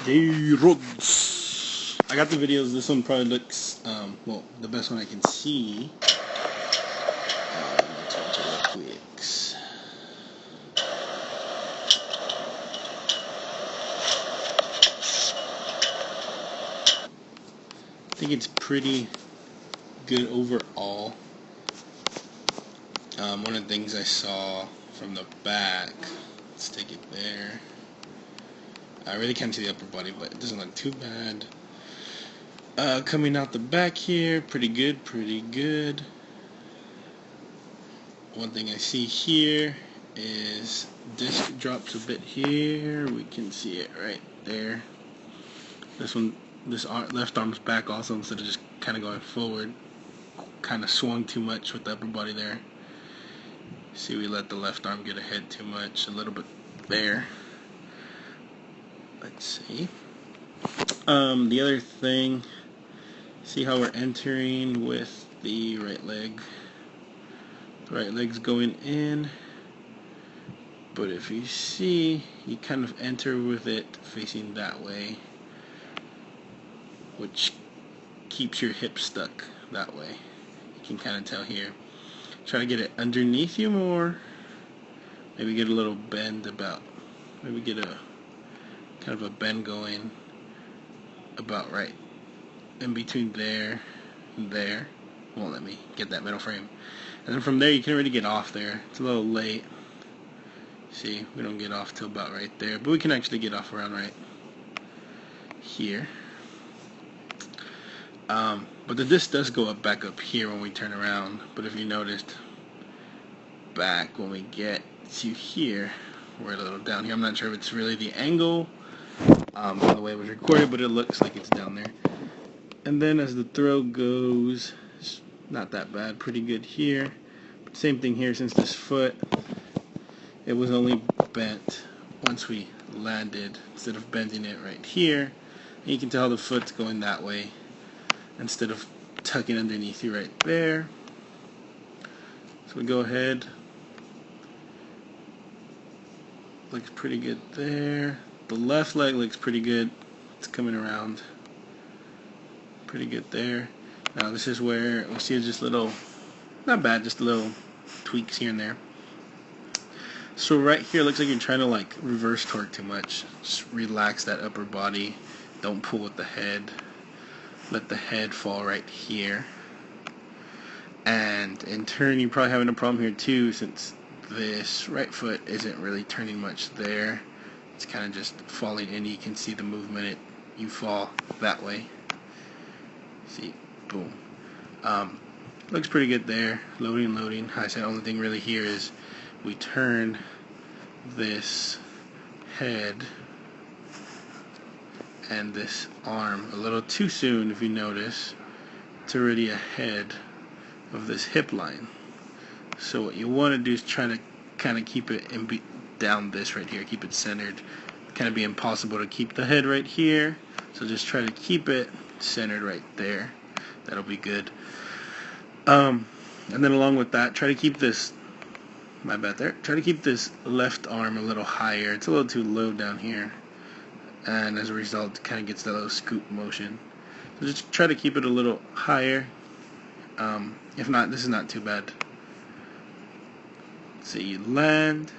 Hey, Rods. I got the videos. This one probably looks, well, the best one I can see. Let's watch it real quick. I think it's pretty good overall. One of the things I saw from the back, let's take it there. I really can't see the upper body, but it doesn't look too bad. Coming out the back here, pretty good. One thing I see here is disc drops a bit here. We can see it right there. This left arm's back also, instead of just kind of going forward, kind of swung too much with the upper body there. See, we let the left arm get ahead too much, a little bit there. Let's see. The other thing, see how we're entering with the right leg. The right leg's going in, but if you see, you kind of enter with it facing that way, which keeps your hip stuck that way. You can kind of tell here. Try to get it underneath you more. Maybe get a little bend about, maybe get a kind of a bend going about right in between there and there. Won't let me get that middle frame. And then from there you can already get off there. It's a little late. See, we don't get off till about right there, but we can actually get off around right here. But the disc does go back up here when we turn around. But if you noticed, back when we get to here, we're a little down here. I'm not sure if it's really the angle from the way it was recorded, but it looks like it's down there. And then as the throw goes, it's not that bad, pretty good here. But same thing here, since this foot, it was only bent once we landed, instead of bending it right here. And you can tell the foot's going that way instead of tucking underneath you right there. So we go ahead. Looks pretty good there. The left leg looks pretty good. It's coming around. Pretty good there. Now this is where we see just little, not bad, just little tweaks here and there. So right here looks like you're trying to like reverse torque too much. Just relax that upper body. Don't pull with the head. Let the head fall right here. And in turn, you're probably having a problem here too, since this right foot isn't really turning much there. It's kind of just falling in. You can see the movement. You fall that way. See, boom. Looks pretty good there. Loading. I said, only thing really here is we turn this head and this arm a little too soon, if you notice. It's already ahead of this hip line. So what you want to do is try to kind of keep it down this right here, keep it centered. Kind of be impossible to keep the head right here, so just try to keep it centered right there. That'll be good. And then along with that, try to keep this, my bad there, try to keep this left arm a little higher. It's a little too low down here, and as a result, it kind of gets that little scoop motion. So just try to keep it a little higher. If not, this is not too bad. So you land,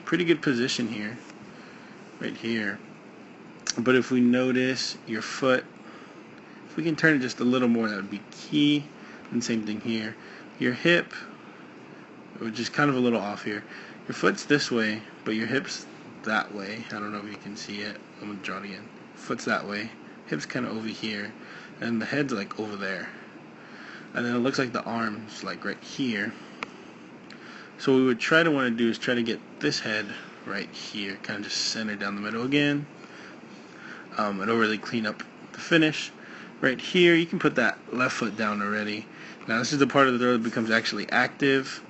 pretty good position here, right here. But if we notice your foot, if we can turn it just a little more, that would be key. And same thing here. Your hip, we're just kind of a little off here. Your foot's this way, but your hip's that way. I don't know if you can see it. I'm going to draw it again. Foot's that way. Hip's kind of over here. And the head's like over there. And then it looks like the arm's like right here. So what we would try to want to do is try to get this head right here, kind of just centered down the middle again. It'll really clean up the finish. Right here, you can put that left foot down already. Now this is the part of the throw that becomes actually active.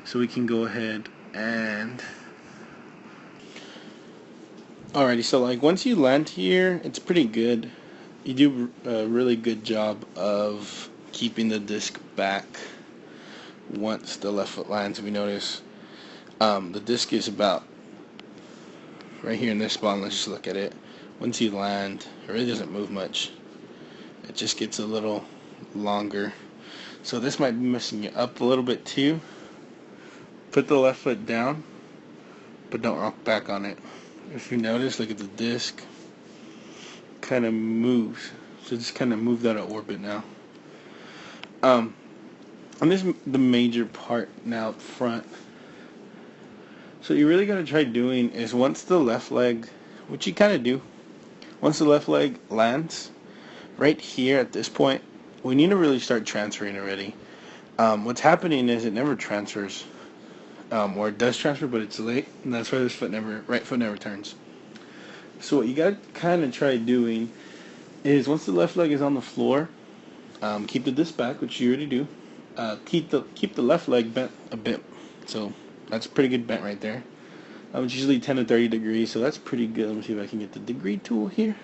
So we can go ahead and... Alrighty, so like once you land here, it's pretty good. You do a really good job of keeping the disc back once the left foot lands. If you notice, the disc is about right here in this spot. Let's just look at it. Once you land, it really doesn't move much. It just gets a little longer. So this might be messing you up a little bit too. Put the left foot down, but don't rock back on it. If you notice, look at the disc. Kind of moves. So just kind of move out of orbit now. And this is the major part now up front. So what you're really going to try doing is once the left leg, which you kind of do, once the left leg lands, right here at this point, we need to really start transferring already. What's happening is it never transfers, or it does transfer, but it's late, and that's why this right foot never turns. So what you got to kind of try doing is once the left leg is on the floor, keep the disc back, which you already do. Keep the left leg bent a bit, so that's pretty good bent right there. It's usually 10 to 30 degrees, so that's pretty good. Let me see if I can get the degree tool here.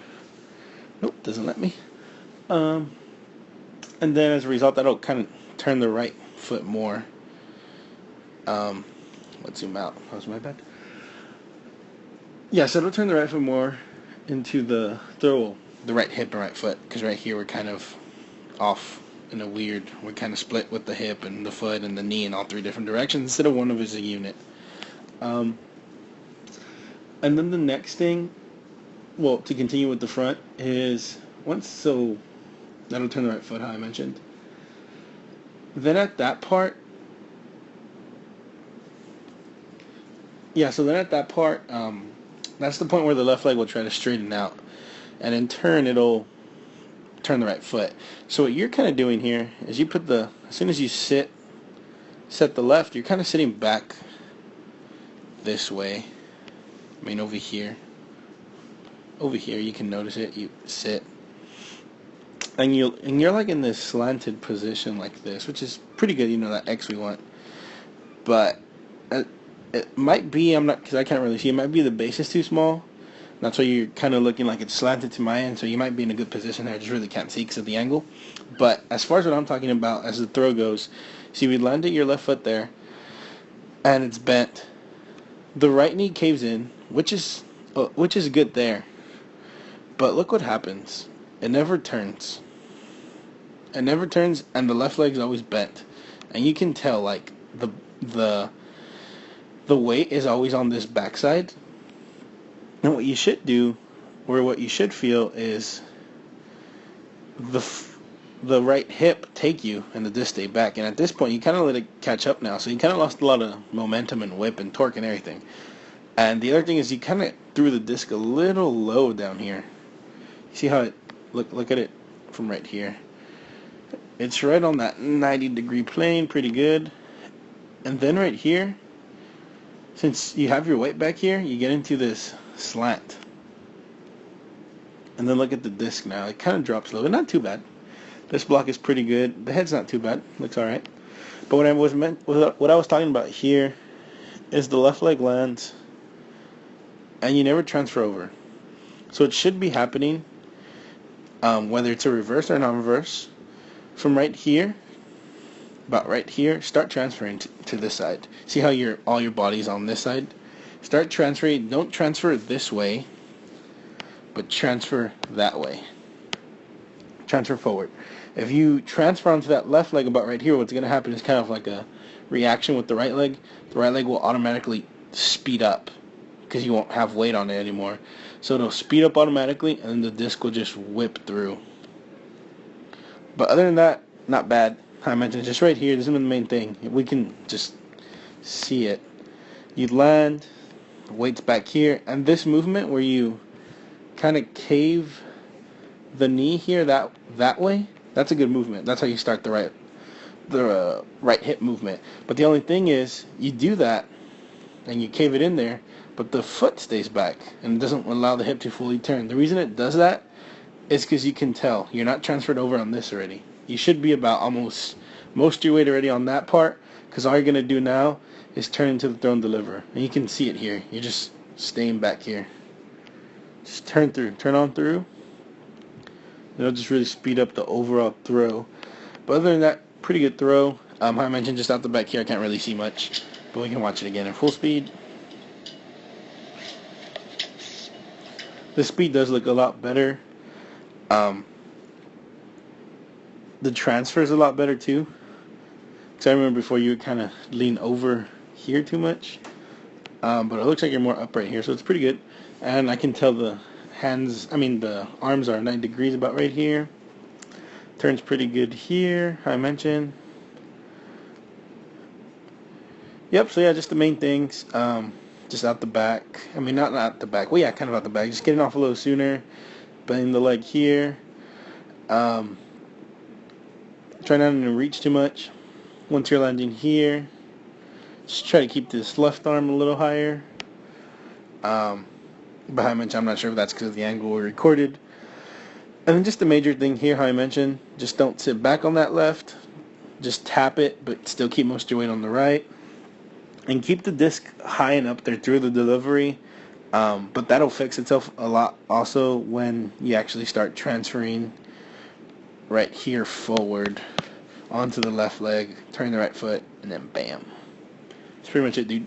Nope, doesn't let me. And then as a result, that'll kind of turn the right foot more. Let's zoom out. That was my bad. Yeah, so it'll turn the right foot more into the right hip and right foot, because right here we're kind of off in a weird, we're kind of split with the hip and the foot and the knee in all three different directions instead of one of as a unit. And then the next thing, well, to continue with the front, is so that'll turn the right foot, how I mentioned. Then at that part, that's the point where the left leg will try to straighten out, and in turn it'll turn the right foot. So what you're kind of doing here is you put as soon as you set the left, you're kind of sitting back this way. I mean over here you can notice it. You sit, and you're like in this slanted position like this, which is pretty good. You know, that X we want, but it might be, because I can't really see, it might be the base is too small. That's why you're kind of looking like it's slanted to my end, so you might be in a good position there. I just really can't see because of the angle. But as far as what I'm talking about, as the throw goes, see, we landed your left foot there, and it's bent. The right knee caves in, which is good there. But look what happens. It never turns. It never turns, and the left leg's always bent. And you can tell, like, the weight is always on this backside. And what you should do, or what you should feel, is the right hip take you and the disc stay back. And at this point, you kind of let it catch up now. So you kind of lost a lot of momentum and whip and torque and everything. And the other thing is you kind of threw the disc a little low down here. You see how it, look at it from right here. It's right on that 90-degree plane, pretty good. And then right here, since you have your weight back here, you get into this slant. And then look at the disc now. It kind of drops a little bit. Not too bad. This block is pretty good. The head's not too bad. Looks alright. But what I was talking about here is the left leg lands and you never transfer over. So it should be happening, whether it's a reverse or non-reverse, from right here, about right here, start transferring to this side. See how all your body's on this side? Start transferring. Don't transfer this way, but transfer that way. Transfer forward. If you transfer onto that left leg about right here, what's going to happen is kind of like a reaction with the right leg. The right leg will automatically speed up because you won't have weight on it anymore. So it'll speed up automatically, and then the disc will just whip through. But other than that, not bad. I mentioned just right here, this is the main thing. We can just see it. You land, the weight's back here, and this movement where you kind of cave the knee here that way, that's a good movement. That's how you start the right hip movement. But the only thing is, you do that, and you cave it in there, but the foot stays back, and it doesn't allow the hip to fully turn. The reason it does that is because you can tell you're not transferred over on this already. You should be about almost most of your weight already on that part, because all you're going to do now is turn into the throw and deliver. And you can see it here. You're just staying back here. Just turn on through. It'll just really speed up the overall throw. But other than that, pretty good throw. I mentioned just out the back here, I can't really see much, but we can watch it again in full speed. The speed does look a lot better. The transfer is a lot better too. Because I remember before you would kind of lean over here too much. But it looks like you're more upright here, so it's pretty good. And I can tell the the arms are 9 degrees about right here. Turns pretty good here, how I mentioned. Yep, so yeah, just the main things. Just out the back. I mean, not out the back. Well, yeah, kind of out the back. Just getting off a little sooner. Bending the leg here. Try not to reach too much. Once you're landing here, just try to keep this left arm a little higher. But I mentioned, I'm not sure if that's because of the angle we recorded. And then just the major thing here, how I mentioned, just don't sit back on that left. Just tap it, but still keep most of your weight on the right. And keep the disc high and up there through the delivery. But that'll fix itself a lot also when you actually start transferring right here forward onto the left leg, turn the right foot, and then bam. That's pretty much it, dude.